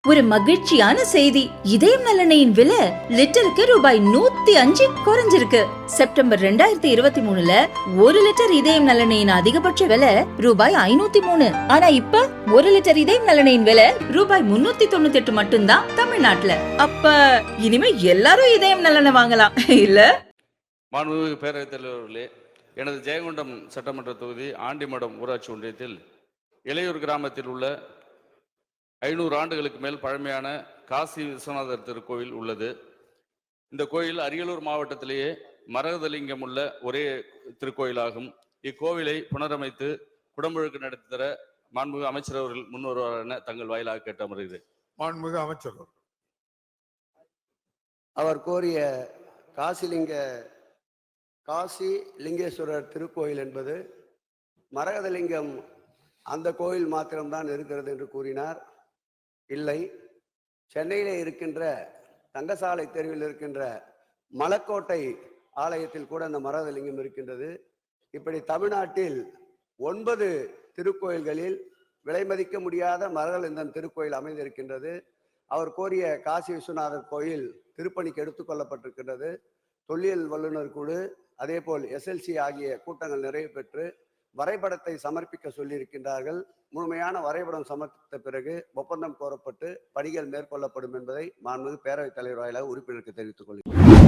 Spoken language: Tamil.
ஒரு மகிழ்ச்சியான செய்தி. இதயம் நலனையின் விலை லிட்டருக்கு ரூபாய் 105 குறைஞ்சிருக்கு. செப்டம்பர் 2023ல 1 லிட்டர் இதயம் நலனையின் அதிகபட்ச விலை ரூபாய் 503. ஆனா இப்ப 1 லிட்டர் இதயம் நலனையின் விலை ரூபாய் 398 மட்டும்தான் தமிழ்நாட்டுல. அப்ப இனிமே எல்லாரும் இதயம் நலனை வாங்கலாம் இல்ல? மாண்புமிகு பேரவைத் தலைவர்களே, எனது ஜெயங்கொண்டம் சட்டமன்ற தொகுதி ஆண்டிமடம் ஊராட்சி ஒன்றியத்தில் இளையூர் கிராமத்தில் உள்ள 500 ஆண்டுகளுக்கு மேல் பழமையான காசி விஸ்வநாதர் திருக்கோயில் உள்ளது. இந்த கோயில் அரியலூர் மாவட்டத்திலேயே மரகதலிங்கம் உள்ள ஒரே திருக்கோயிலாகும். இக்கோவிலை புனரமைத்து குடமுழுக்கு நடத்தி தர மாண்புமிகு அமைச்சர் அவர்கள் முன்வருவார் என தங்கள் வாயிலாக கேட்டு அமர்கிறேன். மாண்புமிகு அமைச்சர் அவர் கோரிய காசி லிங்கேஸ்வரர் திருக்கோயில் என்பது மரகதலிங்கம் அந்த கோயில் மாத்திரம்தான் இருக்கிறது என்று கூறினார். இல்லை, சென்னையிலே இருக்கின்ற தங்கசாலை தெருவில் இருக்கின்ற மலக்கோட்டை ஆலயத்தில் கூட அந்த மரகதலிங்கம் இருக்கின்றது. இப்படி தமிழ்நாட்டில் 9 திருக்கோயில்களில் விலை மதிக்க முடியாத மரகதலிங்கம் திருக்கோயில் அமைந்திருக்கின்றது. அவர் கோரிய காசி விஸ்வநாதர் கோயில் திருப்பணிக்கு எடுத்துக்கொள்ளப்பட்டிருக்கின்றது. தொல்லியல் வல்லுநர் குழு அதே போல் SLC ஆகிய கூட்டங்கள் நிறைவு பெற்று வரைபடத்தை சமர்ப்பிக்க சொல்லியிருக்கின்றார்கள். முழுமையான வரைபடம் சமர்ப்பித்த பிறகு ஒப்பந்தம் கோரப்பட்டு பணிகள் மேற்கொள்ளப்படும் என்பதை மாண்புமிகு பேரவைத் தலைவர் வாயிலாக உறுப்பினருக்கு தெரிவித்துக் கொள்கிறேன்.